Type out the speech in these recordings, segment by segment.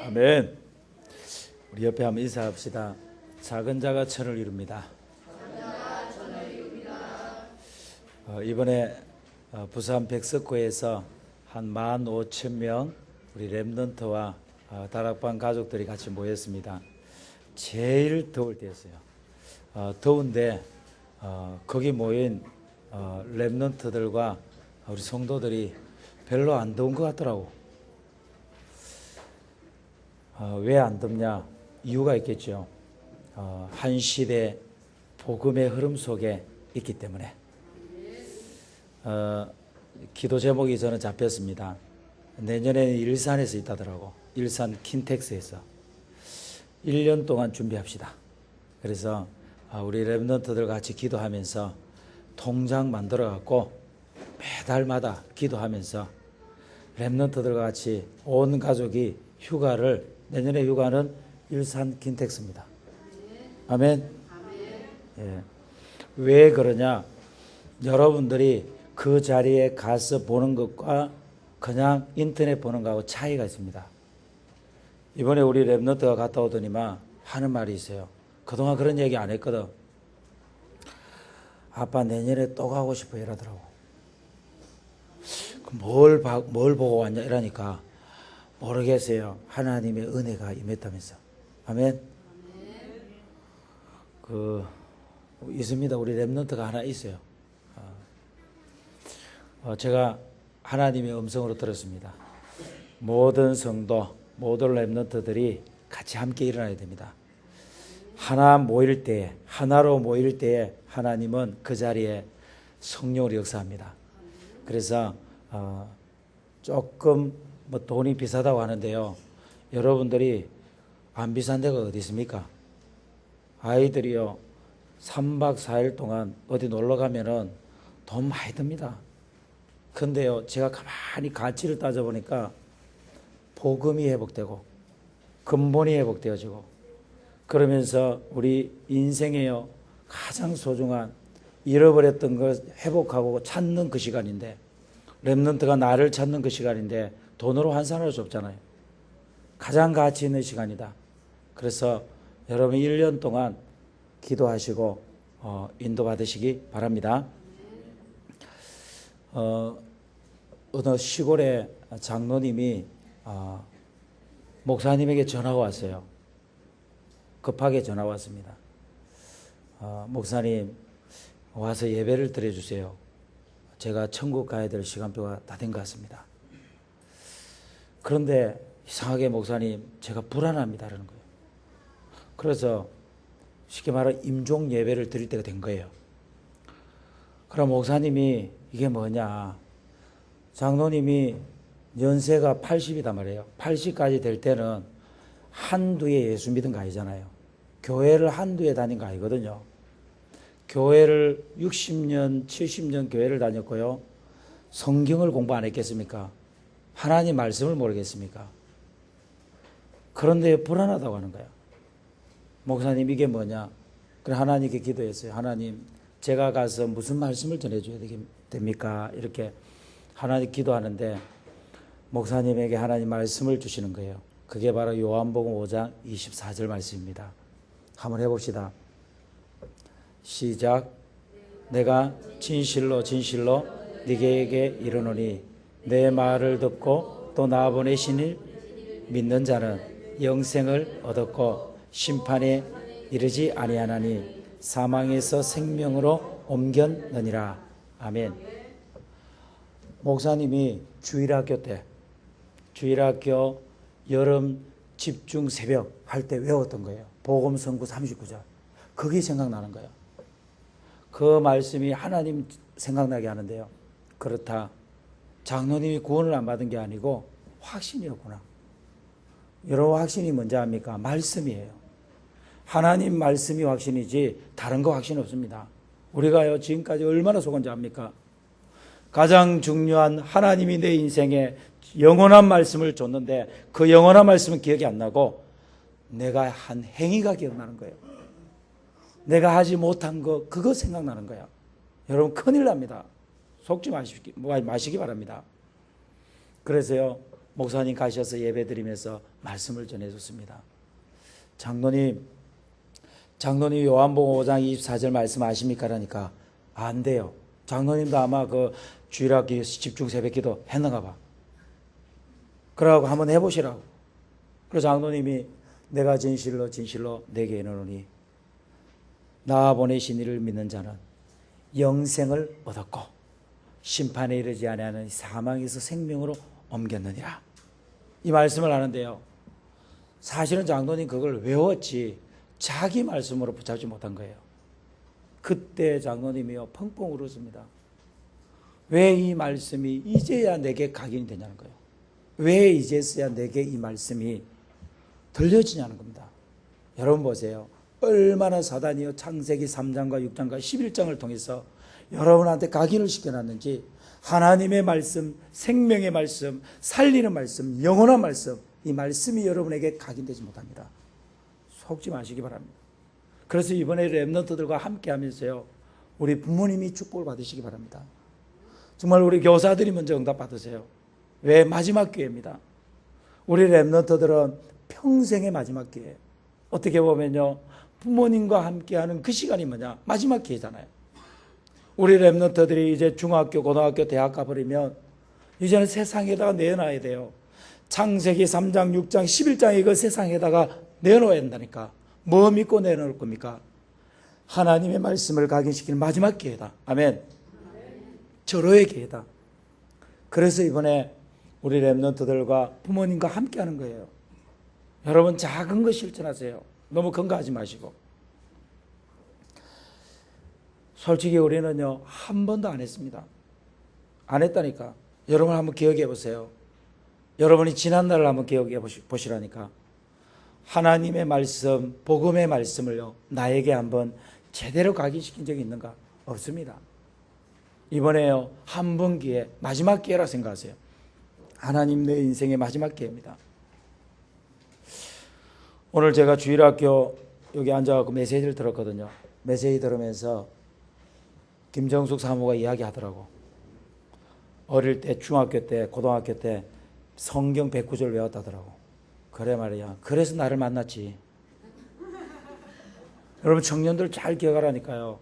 아멘. 우리 옆에 한번 인사합시다. 작은 자가 천을 이룹니다. 이번에 부산 백석구에서 한 15,000명 우리 렘넌트와 다락방 가족들이 같이 모였습니다. 제일 더울 때였어요. 더운데 거기 모인 렘넌트들과 우리 성도들이 별로 안 더운 것 같더라고. 왜 안 덥냐? 이유가 있겠죠. 한 시대 복음의 흐름 속에 있기 때문에. 기도 제목이 저는 잡혔습니다. 내년에는 일산에서 있다더라고. 일산 킨텍스에서 1년 동안 준비합시다. 그래서 우리 렘넌트들 같이 기도하면서 통장 만들어 갖고 매달마다 기도하면서 렘넌트들과 같이 온 가족이 휴가를, 내년에 휴가는 일산 킨텍스입니다. 아멘. 예. 왜 그러냐? 여러분들이 그 자리에 가서 보는 것과 그냥 인터넷 보는 거하고 차이가 있습니다. 이번에 우리 렘넌트가 갔다 오더니만 하는 말이 있어요. 그동안 그런 얘기 안 했거든. 아빠 내년에 또 가고 싶어 이러더라고. 뭘 보고 왔냐 이러니까 모르겠어요. 하나님의 은혜가 임했다면서. 아멘. 있습니다. 우리 렘넌트가 하나 있어요. 제가 하나님의 음성으로 들었습니다. 모든 성도, 모든 렘넌트들이 같이 함께 일어나야 됩니다. 하나로 모일 때에 하나님은 그 자리에 성령으로 역사합니다. 그래서 조금 돈이 비싸다고 하는데요. 여러분들이 안 비싼 데가 어디 있습니까? 아이들이요 3박 4일 동안 어디 놀러 가면은 돈 많이 듭니다. 근데요 제가 가만히 가치를 따져보니까 복음이 회복되고 근본이 회복되어지고 그러면서 우리 인생에요 가장 소중한 잃어버렸던 걸 회복하고 찾는 그 시간인데, 렘넌트가 나를 찾는 그 시간인데 돈으로 환산할 수 없잖아요. 가장 가치 있는 시간이다. 그래서 여러분 1년 동안 기도하시고 인도받으시기 바랍니다. 어느 시골에 장로님이 목사님에게 전화가 왔어요. 급하게 전화 왔습니다. 목사님 와서 예배를 드려주세요. 제가 천국 가야 될 시간표가 다 된 것 같습니다. 그런데 이상하게 목사님 제가 불안합니다 라는 거예요. 그래서 쉽게 말하면 임종 예배를 드릴 때가 된 거예요. 그럼 목사님이 이게 뭐냐, 장로님이 연세가 80이단 말이에요. 80까지 될 때는 한두에 예수 믿은 거 아니잖아요. 교회를 한두에 다닌 거 아니거든요. 교회를 60년 70년 교회를 다녔고요, 성경을 공부 안 했겠습니까? 하나님 말씀을 모르겠습니까? 그런데 불안하다고 하는 거예요. 목사님 이게 뭐냐? 그래 하나님께 기도했어요. 하나님 제가 가서 무슨 말씀을 전해줘야 됩니까? 이렇게 하나님 기도하는데 목사님에게 하나님 말씀을 주시는 거예요. 그게 바로 요한복음 5장 24절 말씀입니다. 한번 해봅시다. 시작. 내가 진실로 진실로 네게 이르노니 내 말을 듣고 또 나 보내시니 믿는 자는 영생을 얻었고 심판에 이르지 아니하나니 사망에서 생명으로 옮겼느니라. 아멘. 목사님이 주일학교 여름 집중 새벽 할 때 외웠던 거예요. 복음성구 39절. 그게 생각나는 거예요. 그 말씀이 하나님 생각나게 하는데요. 그렇다. 장로님이 구원을 안 받은 게 아니고 확신이었구나. 여러분 확신이 뭔지 압니까? 말씀이에요. 하나님 말씀이 확신이지 다른 거 확신 없습니다. 우리가요 지금까지 얼마나 속은지 압니까? 가장 중요한 하나님이 내 인생에 영원한 말씀을 줬는데 그 영원한 말씀은 기억이 안 나고 내가 한 행위가 기억나는 거예요. 내가 하지 못한 거 그거 생각나는 거야. 여러분 큰일 납니다. 속지 마시기 바랍니다. 그래서요 목사님 가셔서 예배 드리면서 말씀을 전해줬습니다. 장로님 요한복음 5장 24절 말씀 아십니까? 그러니까 안 돼요. 장로님도 아마 그 주일학기 집중 새벽기도 했는가 봐. 그러고 한번 해보시라고. 그래서 장로님이 내가 진실로 내게 이르노니 나 보내신 이를 믿는 자는 영생을 얻었고 심판에 이르지 아니하는 사망에서 생명으로 옮겼느니라. 이 말씀을 하는데요. 사실은 장로님 그걸 외웠지 자기 말씀으로 붙잡지 못한 거예요. 그때 장로님이요 펑펑 울었습니다. 왜 이 말씀이 이제야 내게 각인이 되냐는 거예요. 왜 이제서야 내게 이 말씀이 들려지냐는 겁니다. 여러분 보세요. 얼마나 사단이요 창세기 3장과 6장과 11장을 통해서 여러분한테 각인을 시켜놨는지 하나님의 말씀, 생명의 말씀, 살리는 말씀, 영원한 말씀, 이 말씀이 여러분에게 각인되지 못합니다. 속지 마시기 바랍니다. 그래서 이번에 렘넌트들과 함께 하면서요 우리 부모님이 축복을 받으시기 바랍니다. 정말 우리 교사들이 먼저 응답 받으세요. 왜? 마지막 기회입니다. 우리 렘넌트들은 평생의 마지막 기회. 어떻게 보면요 부모님과 함께하는 그 시간이 뭐냐? 마지막 기회잖아요. 우리 렘넌트들이 이제 중학교, 고등학교, 대학 가버리면 이제는 세상에다가 내놔야 돼요. 창세기 3장, 6장, 11장 이거 세상에다가 내놓아야 된다니까. 뭐 믿고 내놓을 겁니까? 하나님의 말씀을 각인시킬 마지막 기회다. 아멘. 절호의 기회다. 그래서 이번에 우리 렘넌트들과 부모님과 함께하는 거예요. 여러분 작은 거 실천하세요. 너무 근거하지 마시고. 솔직히 우리는요 한 번도 안 했습니다. 안 했다니까. 여러분 한번 기억해 보세요. 여러분이 지난날을 한번 기억해 보시라니까. 하나님의 말씀, 복음의 말씀을요 나에게 한번 제대로 각인시킨 적이 있는가? 없습니다. 이번에요 한 번 기회, 마지막 기회라 생각하세요. 하나님 내 인생의 마지막 기회입니다. 오늘 제가 주일학교 여기 앉아갖고 메시지를 들었거든요. 메시지 들으면서 김정숙 사모가 이야기하더라고. 어릴 때 중학교 때 고등학교 때 성경 109절 외웠다더라고. 그래 말이야. 그래서 나를 만났지. 여러분 청년들 잘 기억하라니까요.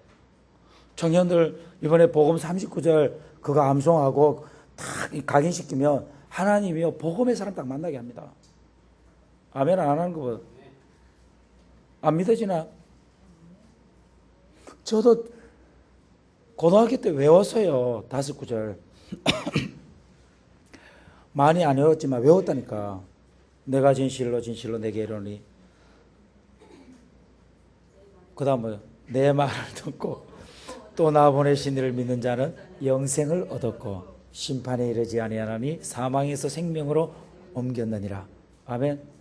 청년들 이번에 복음 39절 그거 암송하고 딱 각인시키면 하나님이요 복음의 사람 딱 만나게 합니다. 아멘 안 하는 거 안 믿어지나? 저도 고등학교 때 외웠어요. 5구절. 많이 안 외웠지만 외웠다니까. 내가 진실로 내게 이르노니. 그 다음 뭐요? 내 말을 듣고 또 나 보내신 이를 믿는 자는 영생을 얻었고 심판에 이르지 아니하나니 사망에서 생명으로 옮겼느니라. 아멘.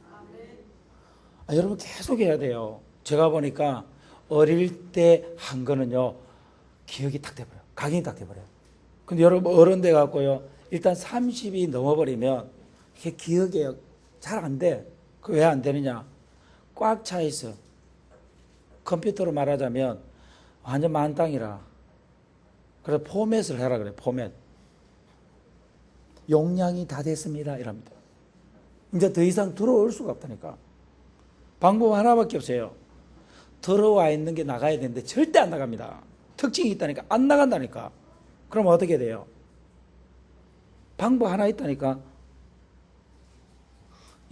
여러분 계속 해야 돼요. 제가 보니까 어릴 때 한 거는요 기억이 딱 돼버려요. 각인이 딱 돼버려요. 근데 여러분 어른 돼 갖고요 일단 30이 넘어버리면 이게 기억이 잘 안 돼. 그 왜 안 되느냐? 꽉 차 있어. 컴퓨터로 말하자면 완전 만땅이라. 그래서 포맷을 해라 그래. 포맷. 용량이 다 됐습니다. 이랍니다. 이제 더 이상 들어올 수가 없다니까. 방법 하나밖에 없어요. 들어와 있는 게 나가야 되는데 절대 안 나갑니다. 특징이 있다니까. 안 나간다니까. 그럼 어떻게 돼요? 방법 하나 있다니까.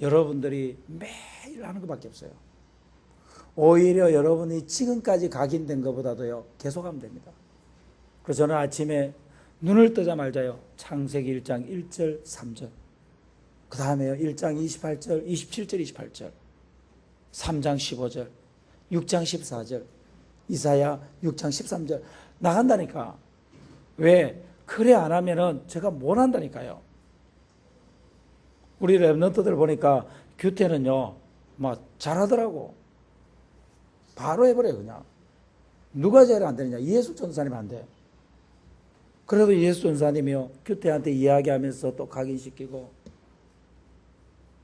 여러분들이 매일 하는 것밖에 없어요. 오히려 여러분이 지금까지 각인된 것보다도요 계속하면 됩니다. 그래서 저는 아침에 눈을 뜨자마자요 창세기 1장 1절 3절 그 다음에요 1장 28절 27절 28절 3장 15절 6장 14절 이사야 6장 13절 나간다니까. 왜? 그래 안 하면은 제가 못 한다니까요. 우리 랩런트들 보니까 규태는요 막 잘하더라고. 바로 해버려요. 그냥 누가 제일 안 되느냐? 예수 전사님 안 돼. 그래도 예수 전사님이요 규태한테 이야기하면서 또 각인시키고.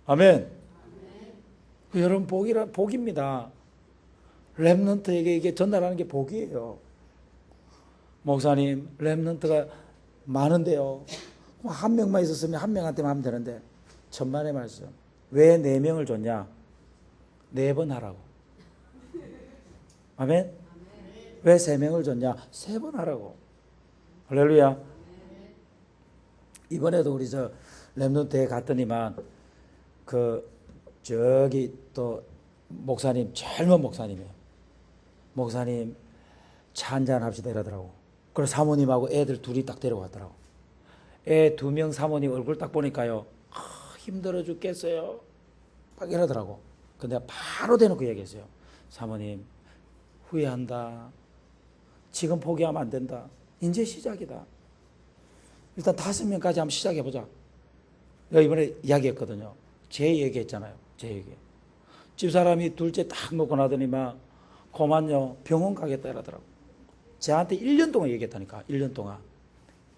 아멘. 그 여러분 복입니다. 랩런트에게 이게 전달하는 게 복이에요. 목사님 랩런트가 많은데요 한 명만 있었으면 한 명한테만 하면 되는데 천만의 말씀. 왜 4명을 줬냐? 4번 하라고. 아멘? 왜 3명을 줬냐? 3번 하라고. 할렐루야. 이번에도 우리 렘넌트에 갔더니만 저기 또 목사님, 젊은 목사님이에요. 목사님 차 한잔 합시다 이러더라고. 그래서 사모님하고 애들 둘이 딱 데려갔더라고. 애 2명 사모님 얼굴 딱 보니까요, 힘들어 죽겠어요 막 이러더라고. 근데 바로 대놓고 얘기했어요. 사모님 후회한다. 지금 포기하면 안 된다. 이제 시작이다. 일단 5명까지 한번 시작해보자. 내가 이번에 이야기했거든요. 제 얘기했잖아요. 제 얘기. 집사람이 둘째 딱 놓고 나더니만 그만요 병원 가겠다 이러더라고. 저한테 1년 동안 얘기했다니까. 1년 동안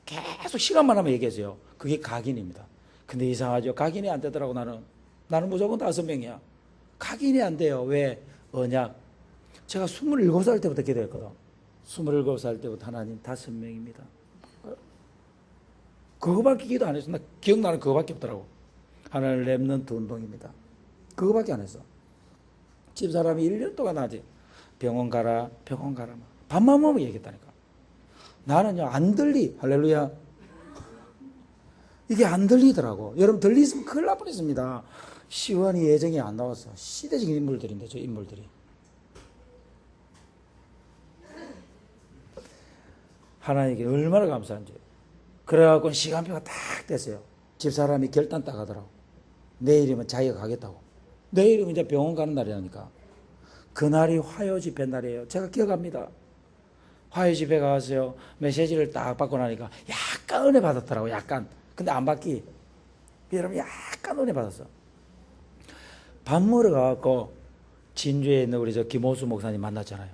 계속 시간만 하면 얘기했어요. 그게 각인입니다. 근데 이상하죠. 각인이 안 되더라고. 나는 무조건 5명이야. 각인이 안 돼요. 왜? 언약. 제가 27살 때부터 기도했거든. 27살 때부터 하나님 5명입니다. 그거밖에 기도 안 했어. 나 기억나는 그거밖에 없더라고. 하나님 렘넌트 운동입니다. 그거밖에 안 했어. 집사람이 1년 동안 하지. 병원 가라. 밥만 먹으면 얘기했다니까. 나는요 안 들리. 할렐루야. 이게 안 들리더라고. 여러분 들리시면 큰일 날 뻔했습니다. 시원히 예정이 안 나왔어. 시대적인 인물들인데 저 인물들이. 하나님께 얼마나 감사한지. 그래갖고 시간표가 딱 됐어요. 집사람이 결단 딱 하더라고. 내일이면 자기가 가겠다고. 내일이면 이제 병원 가는 날이라니까. 그날이 화요 집회 날이에요. 제가 기억합니다. 화요 집회 가서요. 메시지를 딱 받고 나니까 약간 은혜 받았더라고. 약간. 근데 안 받기. 여러분 약간 은혜 받았어. 밥 먹으러 가갖고 진주에 있는 우리 김호수 목사님 만났잖아요.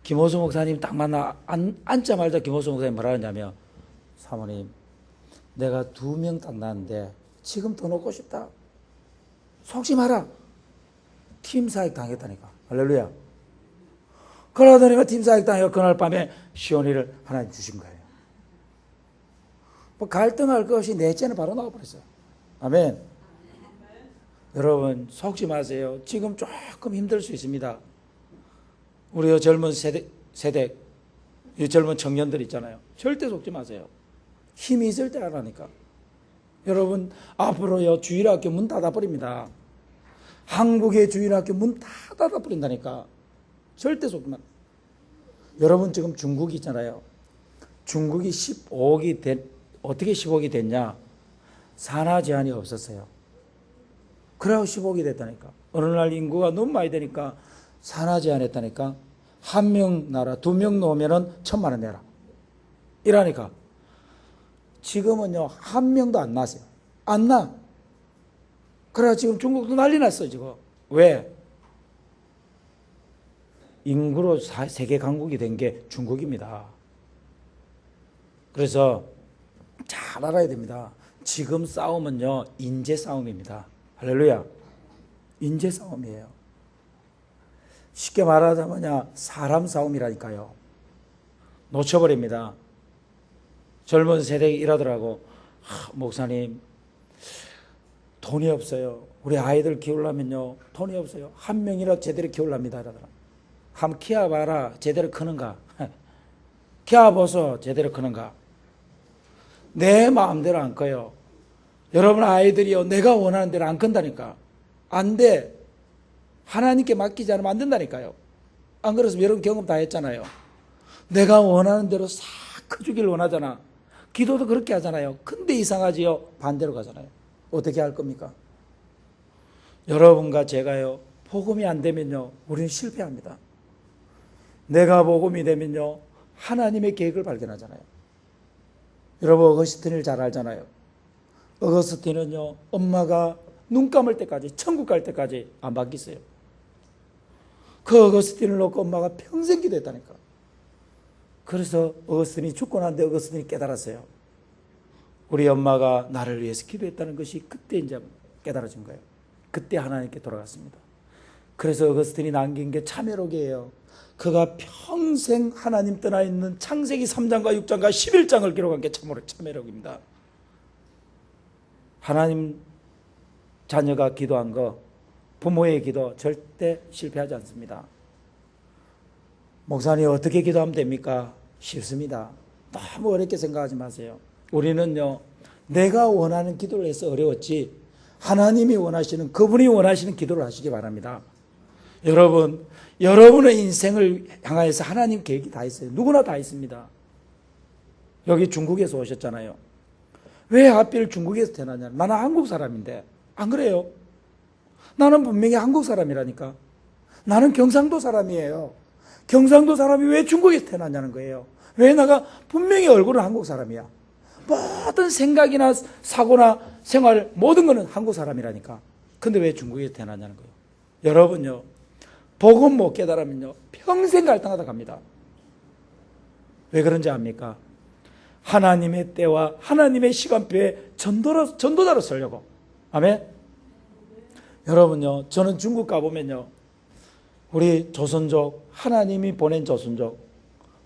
김호수 목사님 딱 앉자마자 김호수 목사님 뭐라 하냐면, 사모님 내가 2명 딱 낳았는데 지금 더 놓고 싶다. 속지 마라. 팀 사역 당했다니까. 할렐루야. 그러더니만 팀 사역 당해서 그날 밤에 시온이를 하나님 주신 거예요. 뭐 갈등할 것이 넷째는 바로 나와버렸어요. 아멘. 여러분 속지 마세요. 지금 조금 힘들 수 있습니다. 우리 젊은 세대 젊은 청년들 있잖아요. 절대 속지 마세요. 힘이 있을 때 하라니까. 여러분 앞으로요 주일학교 문 닫아버립니다. 한국의 주일학교 문 다 닫아버린다니까. 절대 속지 마. 여러분 지금 중국이 있잖아요. 중국이 15억이 어떻게 15억이 됐냐? 산하 제한이 없었어요. 그래서 15억이 됐다니까. 어느 날 인구가 너무 많이 되니까 산하 제한했다니까. 1명 나라 2명 놓으면은 1,000만 원 내라. 이러니까. 지금은요 1명도 안 나세요. 안 나. 그래 지금 중국도 난리 났어 지금. 왜? 인구로 세계 강국이 된 게 중국입니다. 그래서 잘 알아야 됩니다. 지금 싸움은요 인재 싸움입니다. 할렐루야. 인재 싸움이에요. 쉽게 말하자면 사람 싸움이라니까요. 놓쳐버립니다. 젊은 세대가 이러더라고. 목사님 돈이 없어요. 우리 아이들 키우려면요 돈이 없어요. 1명이라 제대로 키우랍니다. 이러더라. 한번 키워봐라. 제대로 크는가. 키워보소. 제대로 크는가. 내 마음대로 안 커요. 여러분 아이들이요 내가 원하는 대로 안 큰다니까. 안 돼. 하나님께 맡기지 않으면 안 된다니까요. 안 그래서 여러분 경험 다 했잖아요. 내가 원하는 대로 싹 커주길 원하잖아. 기도도 그렇게 하잖아요. 근데 이상하지요. 반대로 가잖아요. 어떻게 할 겁니까? 여러분과 제가요 복음이 안 되면요 우리는 실패합니다. 내가 복음이 되면요 하나님의 계획을 발견하잖아요. 여러분 어거스틴을 잘 알잖아요. 어거스틴은요 엄마가 눈 감을 때까지 천국 갈 때까지 안 바뀌었어요. 그 어거스틴을 놓고 엄마가 평생 기도했다니까. 그래서 어거스틴이 죽고 난데 어거스틴이 깨달았어요. 우리 엄마가 나를 위해서 기도했다는 것이 그때 이제 깨달아진 거예요. 그때 하나님께 돌아갔습니다. 그래서 어거스틴이 남긴 게 참회록이에요. 그가 평생 하나님 떠나 있는 창세기 3장과 6장과 11장을 기록한 게 참회록입니다. 하나님 자녀가 기도한 거, 부모의 기도 절대 실패하지 않습니다. 목사님 어떻게 기도하면 됩니까? 쉽습니다. 너무 어렵게 생각하지 마세요. 우리는요, 내가 원하는 기도를 해서 어려웠지 하나님이 원하시는, 그분이 원하시는 기도를 하시기 바랍니다. 여러분, 여러분의 인생을 향하여서 하나님 계획이 다 있어요. 누구나 다 있습니다. 여기 중국에서 오셨잖아요. 왜 하필 중국에서 태어났냐? 나는 한국 사람인데. 안 그래요? 나는 분명히 한국 사람이라니까. 나는 경상도 사람이에요. 경상도 사람이 왜 중국에서 태어났냐는 거예요. 왜 내가 분명히 얼굴은 한국 사람이야. 모든 생각이나 사고나 생활 모든 거는 한국 사람이라니까. 근데 왜 중국에서 태어났냐는 거예요. 여러분요, 복음 못 깨달으면요 평생 갈등하다 갑니다. 왜 그런지 압니까? 하나님의 때와 하나님의 시간표에 전도자로 쓰려고. 아멘. 여러분요, 저는 중국 가보면요, 우리 조선족, 하나님이 보낸 조선족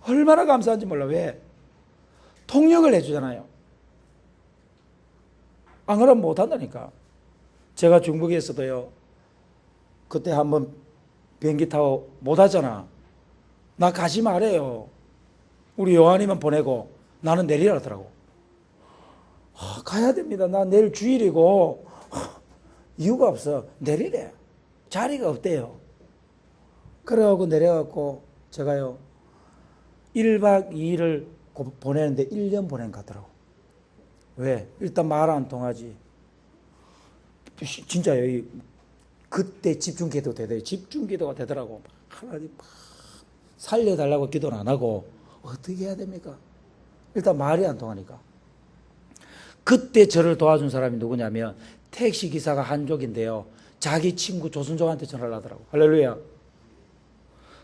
얼마나 감사한지 몰라. 왜? 통역을 해주잖아요. 안 그러면 못한다니까. 제가 중국에서도요, 그때 한번 비행기 타고 못하잖아. 나 가지 말아요. 우리 요한이만 보내고 나는 내리라 하더라고. 가야 됩니다. 나 내일 주일이고. 이유가 없어. 내리래. 자리가 없대요. 그래갖고 내려갖고 제가요 1박 2일을 보내는데 1년 보낸 것 같더라고. 왜? 일단 말 안 통하지. 진짜요. 그때 집중기도 되더라고요. 집중기도가 되더라고. 하나님 살려달라고 기도는 안 하고 어떻게 해야 됩니까? 일단 말이 안 통하니까. 그때 저를 도와준 사람이 누구냐면 택시기사가 한족인데요, 자기 친구 조순종한테 전화를 하더라고. 할렐루야.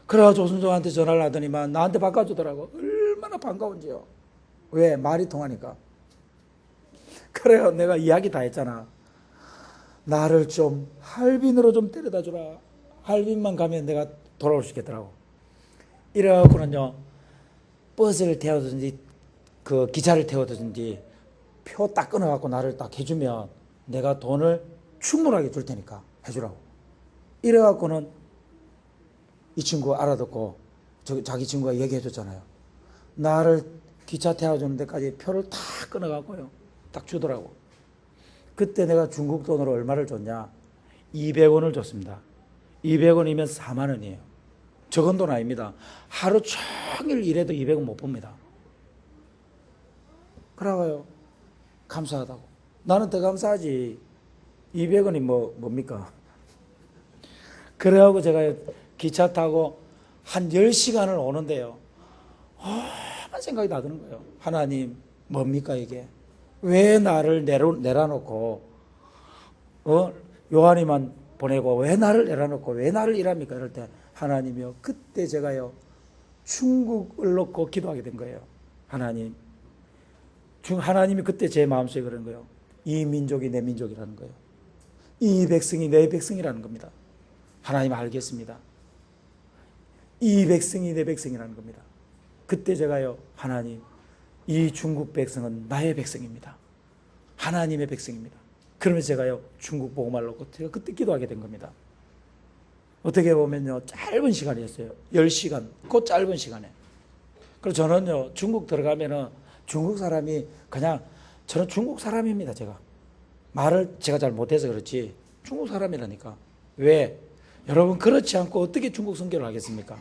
그래가지고 조순종한테 전화를 하더니만 나한테 바꿔주더라고. 얼마나 반가운지요. 왜? 말이 통하니까. 그래요. 내가 이야기 다 했잖아. 나를 좀 할빈으로 좀 데려다 주라. 할빈만 가면 내가 돌아올 수 있겠더라고. 이래갖고는요, 버스를 태워든지 그 기차를 태워든지 표 딱 끊어갖고 나를 딱 해주면 내가 돈을 충분하게 줄 테니까 해주라고. 이래갖고는 이 친구가 알아듣고 자기 친구가 얘기해줬잖아요. 나를 기차 태워주는 데까지 표를 딱 끊어갖고요, 딱 주더라고. 그때 내가 중국 돈으로 얼마를 줬냐? 200원을 줬습니다. 200원이면 4만 원이에요. 적은 돈 아닙니다. 하루 종일 일해도 200원 못 봅니다. 그래가요, 감사하다고. 나는 더 감사하지. 200원이 뭡니까? 그래가지고 제가 기차 타고 한 10시간을 오는데요, 한 생각이 나드는 거예요. 하나님, 뭡니까 이게? 왜 나를 내려놓고 요한이만 보내고 왜 나를 내려놓고 왜 나를 일합니까? 이럴 때 하나님이요, 그때 제가요 중국을 놓고 기도하게 된 거예요. 하나님이 그때 제 마음속에 그런 거예요. 이 민족이 내 민족이라는 거예요. 이 백성이 내 백성이라는 겁니다. 하나님 알겠습니다. 이 백성이 내 백성이라는 겁니다. 그때 제가요, 하나님, 이 중국 백성은 나의 백성입니다. 하나님의 백성입니다. 그러면서 제가요 중국 복음을 놓고 제가 그때 기도하게 된 겁니다. 어떻게 보면요 짧은 시간이었어요. 10시간, 그 짧은 시간에. 그래서 저는요 중국 들어가면은 중국 사람이 그냥, 저는 중국 사람입니다. 말을 제가 잘 못해서 그렇지 중국 사람이라니까. 왜? 여러분, 그렇지 않고 어떻게 중국 선교를 하겠습니까?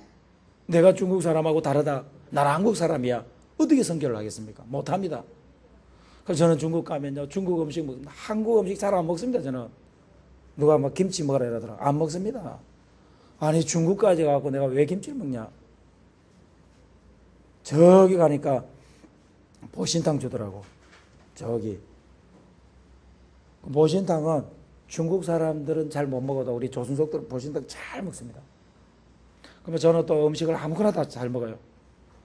내가 중국 사람하고 다르다, 나는 한국 사람이야, 어떻게 선교를 하겠습니까? 못합니다. 그래서 저는 중국 가면요 중국 음식 한국 음식 잘 안 먹습니다. 저는 누가 막 김치 먹으라 이러더라. 안 먹습니다. 아니 중국까지 가고 내가 왜 김치를 먹냐? 저기 가니까 보신탕 주더라고. 저기 보신탕은 중국 사람들은 잘 못 먹어도 우리 조선족들은 보신탕 잘 먹습니다. 그러면 저는 또 음식을 아무거나 다 잘 먹어요.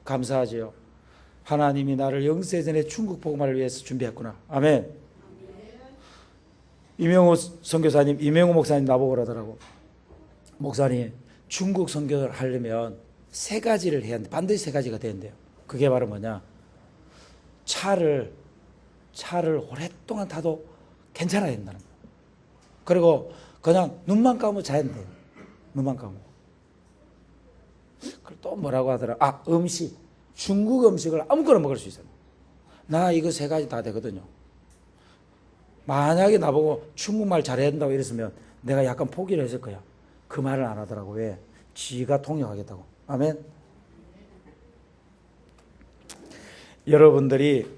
감사하지요. 하나님이 나를 영세전에 중국 복음화를 위해서 준비했구나. 아멘. 이명호 선교사님, 이명호 목사님 나보고 그러더라고. 목사님, 중국 선교를 하려면 3가지를 해야 하는데 반드시 3가지가 되는데요. 그게 바로 뭐냐? 차를 오랫동안 타도 괜찮아야 된다는 거예요. 그리고 그냥 눈만 감으면 자야 돼요. 눈만 감으면. 그리고 또 뭐라고 하더라. 음식. 중국 음식을 아무거나 먹을 수 있어요. 나 이거 세 가지 다 되거든요. 만약에 나보고 중국말 잘해야 된다고 이랬으면 내가 약간 포기를 했을 거야. 그 말을 안 하더라고. 왜? 지가 통역하겠다고. 아멘. 여러분들이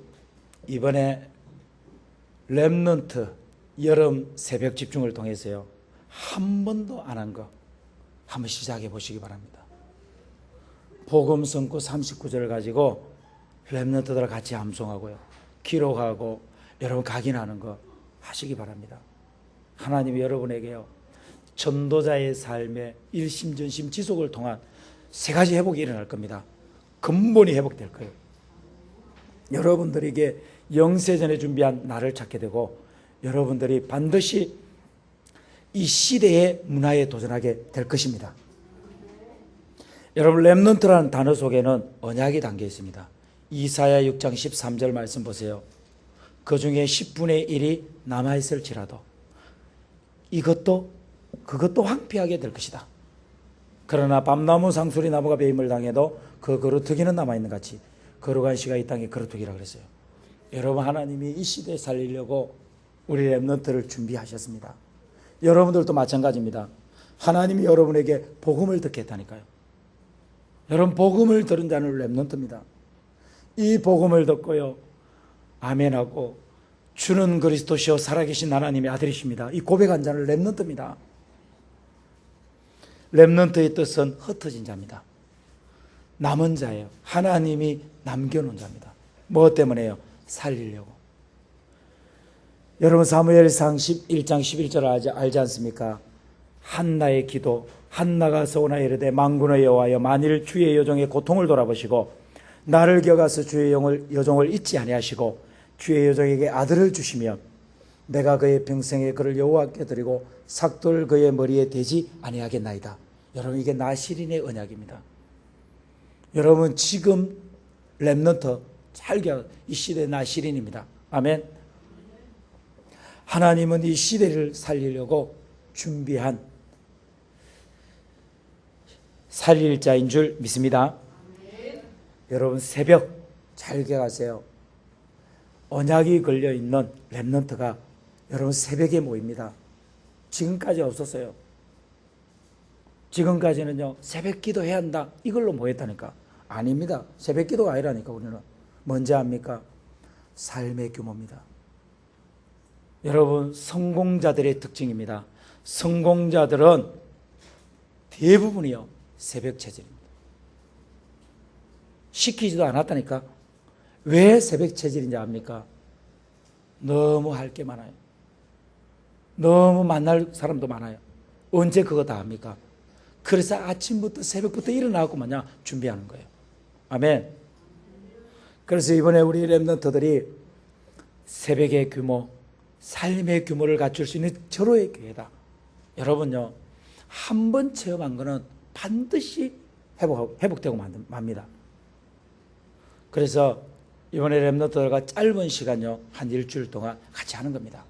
이번에 렘넌트 여름 새벽 집중을 통해서요, 한 번도 안 한 거 한번 시작해 보시기 바랍니다. 복음 성구 39절을 가지고 렘넌트들 같이 암송하고요, 기록하고 여러분 각인하는 거 하시기 바랍니다. 하나님이 여러분에게요, 전도자의 삶의 일심전심 지속을 통한 세 가지 회복이 일어날 겁니다. 근본이 회복될 거예요. 여러분들에게 영세전에 준비한 나를 찾게 되고, 여러분들이 반드시 이 시대의 문화에 도전하게 될 것입니다. 여러분, 렘넌트라는 단어 속에는 언약이 담겨 있습니다. 이사야 6장 13절 말씀 보세요. 그 중에 10분의 1이 남아있을지라도 이것도 그것도 황폐하게 될 것이다. 그러나 밤나무 상수리 나무가 배임을 당해도 그 거루터기는 남아있는 같이 거룩한 씨가 이 땅에 거루터기라 그랬어요. 여러분, 하나님이 이 시대에 살리려고 우리 렘넌트를 준비하셨습니다. 여러분들도 마찬가지입니다. 하나님이 여러분에게 복음을 듣게 했다니까요. 여러분, 복음을 들은 자는 렘넌트입니다. 이 복음을 듣고요, 아멘하고 주는 그리스도시요 살아계신 하나님의 아들이십니다, 이 고백한 자는 렘넌트입니다. 렘넌트의 뜻은 흩어진 자입니다. 남은 자예요. 하나님이 남겨놓은 자입니다. 뭐 때문에요? 살리려고. 여러분, 사무엘상 1장 11절 알지 않습니까? 한나의 기도, 한나가 서원하여 이르되 만군의 여호와여, 만일 주의 여종의 고통을 돌아보시고 나를 기억하사 주의 여종을 잊지 아니하시고 주의 여종에게 아들을 주시면 내가 그의 평생에 그를 여호와께 드리고 삭돌 그의 머리에 대지 아니하겠나이다. 여러분, 이게 나시린의 언약입니다. 여러분, 지금 렘넌트 이 시대의 나시린입니다. 아멘. 하나님은 이 시대를 살리려고 준비한 살릴 자인 줄 믿습니다. 여러분, 새벽 잘 기억하세요. 언약이 걸려있는 렘넌트가 여러분 새벽에 모입니다. 지금까지 없었어요. 지금까지는요, 새벽 기도해야 한다 이걸로 모였다니까. 아닙니다. 새벽 기도가 아니라니까. 우리는 뭔지 압니까? 삶의 규모입니다. 여러분, 성공자들의 특징입니다. 성공자들은 대부분이요, 새벽 체질입니다. 시키지도 않았다니까. 왜 새벽 체질인지 압니까? 너무 할 게 많아요. 너무 만날 사람도 많아요. 언제 그거 다 합니까? 그래서 아침부터 새벽부터 일어나고 마냥 준비하는 거예요. 아멘. 그래서 이번에 우리 렘넌트들이 새벽의 규모, 삶의 규모를 갖출 수 있는 절호의 기회다. 여러분요, 한 번 체험한 거는 반드시 회복되고 맙니다. 그래서 이번에 렘넌트들과 짧은 시간요, 한 일주일 동안 같이 하는 겁니다.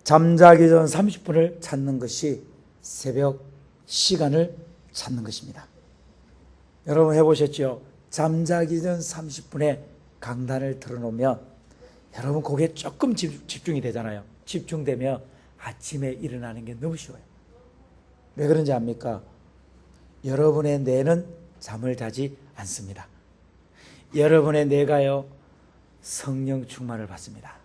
잠자기 전 30분을 찾는 것이 새벽 시간을 찾는 것입니다. 여러분, 해보셨죠? 잠자기 전 30분에 강단을 틀어놓으면 여러분 거기에 조금 집중이 되잖아요. 집중되면 아침에 일어나는 게 너무 쉬워요. 왜 그런지 압니까? 여러분의 뇌는 잠을 자지 않습니다. 여러분의 뇌가요, 성령 충만을 받습니다.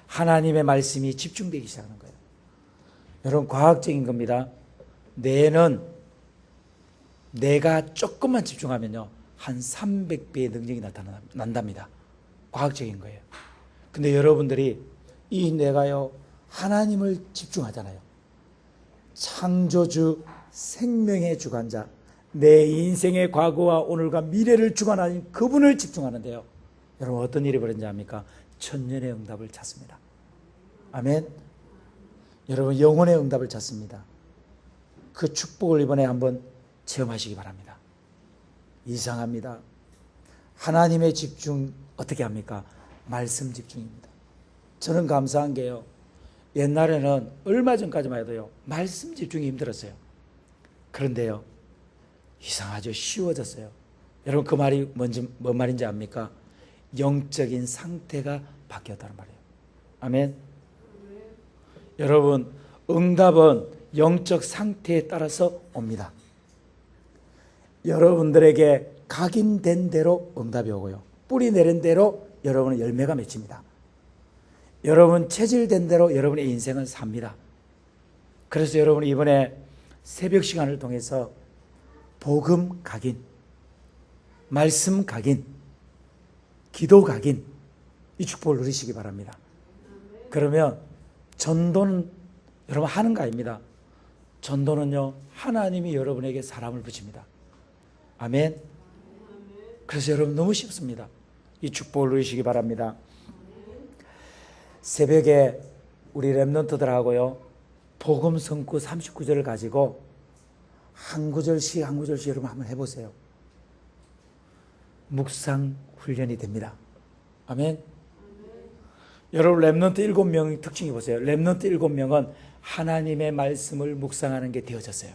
하나님의 말씀이 집중되기 시작하는 거예요. 여러분, 과학적인 겁니다. 뇌는 내가 조금만 집중하면요, 한 300배의 능력이 나타난답니다. 과학적인 거예요. 근데 여러분들이 이 뇌가요, 하나님을 집중하잖아요. 창조주, 생명의 주관자, 내 인생의 과거와 오늘과 미래를 주관하는 그분을 집중하는데요, 여러분 어떤 일이 벌어진지 압니까? 천년의 응답을 찾습니다. 아멘. 여러분, 영혼의 응답을 찾습니다. 그 축복을 이번에 한번 체험하시기 바랍니다. 이상합니다. 하나님의 집중 어떻게 합니까? 말씀 집중입니다. 저는 감사한 게요, 옛날에는 얼마 전까지만 해도요, 말씀 집중이 힘들었어요. 그런데요, 이상하죠. 쉬워졌어요. 여러분, 그 말이 뭔 말인지 압니까? 영적인 상태가 바뀌었다는 말이에요. 아멘. 여러분, 응답은 영적 상태에 따라서 옵니다. 여러분들에게 각인된 대로 응답이 오고요, 뿌리 내린 대로 여러분은 열매가 맺힙니다. 여러분 체질된 대로 여러분의 인생은 삽니다. 그래서 여러분 이번에 새벽 시간을 통해서 복음 각인, 말씀 각인, 기도 각인, 이 축복을 누리시기 바랍니다. 그러면 전도는 여러분 하는 거 아닙니다. 전도는요, 하나님이 여러분에게 사람을 붙입니다. 아멘. 그래서 여러분 너무 쉽습니다. 이 축복을 누리시기 바랍니다. 새벽에 우리 렘넌트들하고요, 복음 성구 39절을 가지고 한 구절씩 한 구절씩 여러분 한번 해보세요. 묵상 훈련이 됩니다. 아멘. 여러분 렘넌트 7명의 특징이 보세요. 렘넌트 7명은 하나님의 말씀을 묵상하는 게 되어졌어요.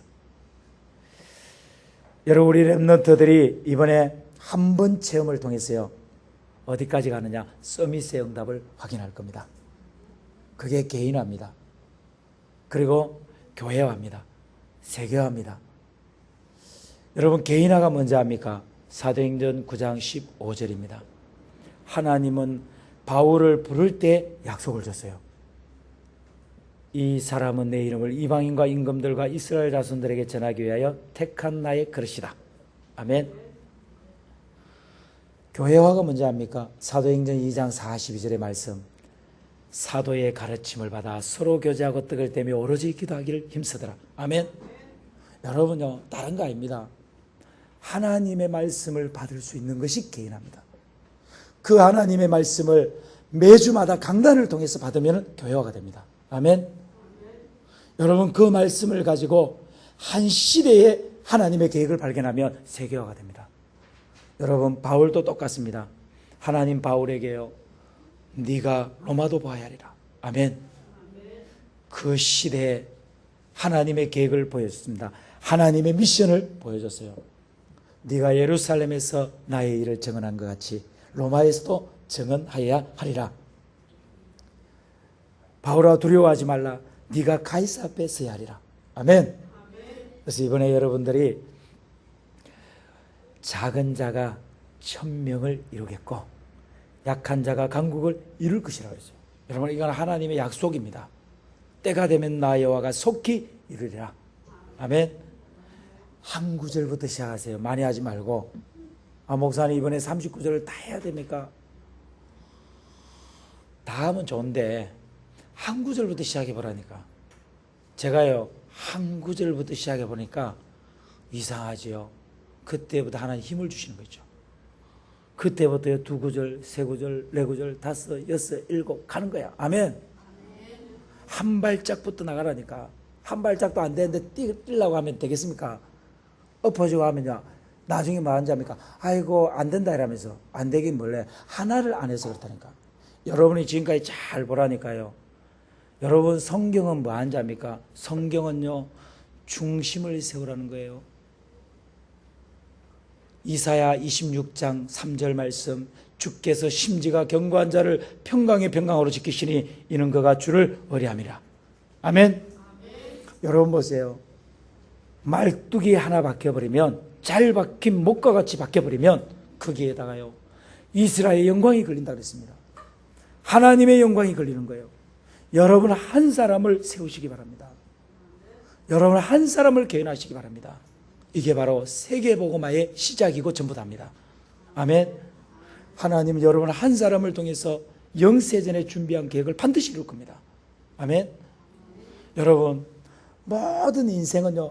여러분 우리 렘넌트들이 이번에 한 번 체험을 통해서요, 어디까지 가느냐? 서밋의 응답을 확인할 겁니다. 그게 개인화입니다. 그리고 교회화입니다. 세계화입니다. 여러분 개인화가 뭔지 압니까? 사도행전 9장 15절입니다. 하나님은 바울을 부를 때 약속을 줬어요. 이 사람은 내 이름을 이방인과 임금들과 이스라엘 자손들에게 전하기 위하여 택한 나의 그릇이다. 아멘. 교회화가 뭔지 압니까? 사도행전 2장 42절의 말씀. 사도의 가르침을 받아 서로 교제하고 떡을 떼며 오로지 기도하기를 힘쓰더라. 아멘. 여러분요, 다른 거 아닙니다. 하나님의 말씀을 받을 수 있는 것이 개인합니다. 그 하나님의 말씀을 매주마다 강단을 통해서 받으면 교회화가 됩니다. 아멘. 여러분 그 말씀을 가지고 한 시대에 하나님의 계획을 발견하면 세계화가 됩니다. 여러분 바울도 똑같습니다. 하나님 바울에게요, 네가 로마도 봐야 하리라. 아멘. 그 시대에 하나님의 계획을 보여줬습니다. 하나님의 미션을 보여줬어요. 네가 예루살렘에서 나의 일을 증언한 것 같이 로마에서도 증언하여야 하리라. 바울아 두려워하지 말라. 네가 가이사 앞에 서야 하리라. 아멘. 그래서 이번에 여러분들이 작은 자가 천명을 이루겠고 약한 자가 강국을 이룰 것이라고 했어요. 여러분 이건 하나님의 약속입니다. 때가 되면 나 여호와가 속히 이루리라. 아멘. 한 구절부터 시작하세요. 많이 하지 말고. 목사님 이번에 39절을 다 해야 됩니까? 다 하면 좋은데 한 구절부터 시작해 보라니까. 제가요 한 구절부터 시작해 보니까 이상하지요. 그때부터 하나님 힘을 주시는 거죠. 그때부터 두 구절, 세 구절, 네 구절, 다섯, 여섯, 일곱 가는 거야. 아멘. 한 발짝부터 나가라니까. 한 발짝도 안 되는데 뛰려고 하면 되겠습니까? 엎어지고 하면요, 나중에 뭐 하는지 압니까? 아이고 안 된다 이러면서. 안 되긴 몰래 하나를 안 해서 그렇다니까. 여러분이 지금까지 잘 보라니까요. 여러분 성경은 뭐 하는지 압니까? 성경은요 중심을 세우라는 거예요. 이사야 26장 3절 말씀. 주께서 심지가 견고한 자를 평강의 평강으로 지키시니 이는 그가 주를 의뢰함이라. 아멘. 여러분 보세요. 말뚝이 하나 박혀버리면, 잘 박힌 목과 같이 박혀버리면 거기에다가요 이스라엘의 영광이 걸린다 그랬습니다. 하나님의 영광이 걸리는 거예요. 여러분 한 사람을 세우시기 바랍니다. 여러분 한 사람을 개인하시기 바랍니다. 이게 바로 세계복음화의 시작이고 전부답니다. 아멘. 하나님은 여러분 한 사람을 통해서 영세전에 준비한 계획을 반드시 이룰 겁니다. 아멘. 여러분 모든 인생은요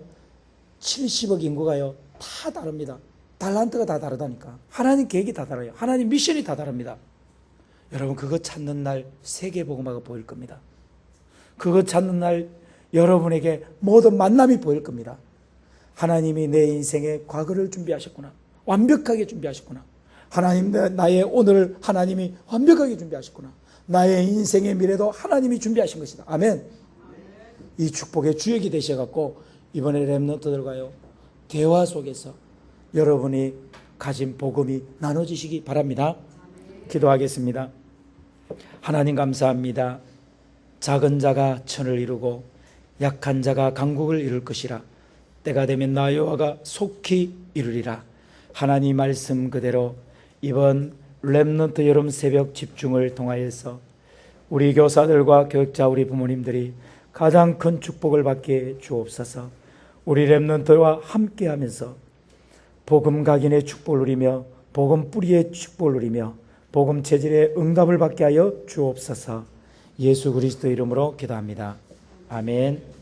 70억 인구가요 다 다릅니다. 달란트가 다 다르다니까. 하나님 계획이 다 달라요. 하나님 미션이 다 다릅니다. 여러분 그거 찾는 날 세계복음화가 보일 겁니다. 그거 찾는 날 여러분에게 모든 만남이 보일 겁니다. 하나님이 내 인생의 과거를 준비하셨구나. 완벽하게 준비하셨구나. 하나님 나의 오늘을 하나님이 완벽하게 준비하셨구나. 나의 인생의 미래도 하나님이 준비하신 것이다. 아멘. 이 축복의 주역이 되셔갖고 이번에 렘넌트들과요 대화 속에서 여러분이 가진 복음이 나눠지시기 바랍니다. 기도하겠습니다. 하나님 감사합니다. 작은 자가 천을 이루고 약한 자가 강국을 이룰 것이라. 때가 되면 나 여호와가 속히 이루리라. 하나님 말씀 그대로 이번 렘넌트 여름 새벽 집중을 통하여서 우리 교사들과 교육자 우리 부모님들이 가장 큰 축복을 받게 주옵소서. 우리 렘넌트와 함께하면서 복음 각인의 축복을 누리며 복음 뿌리의 축복을 누리며 복음 체질의 응답을 받게 하여 주옵소서. 예수 그리스도 이름으로 기도합니다. 아멘.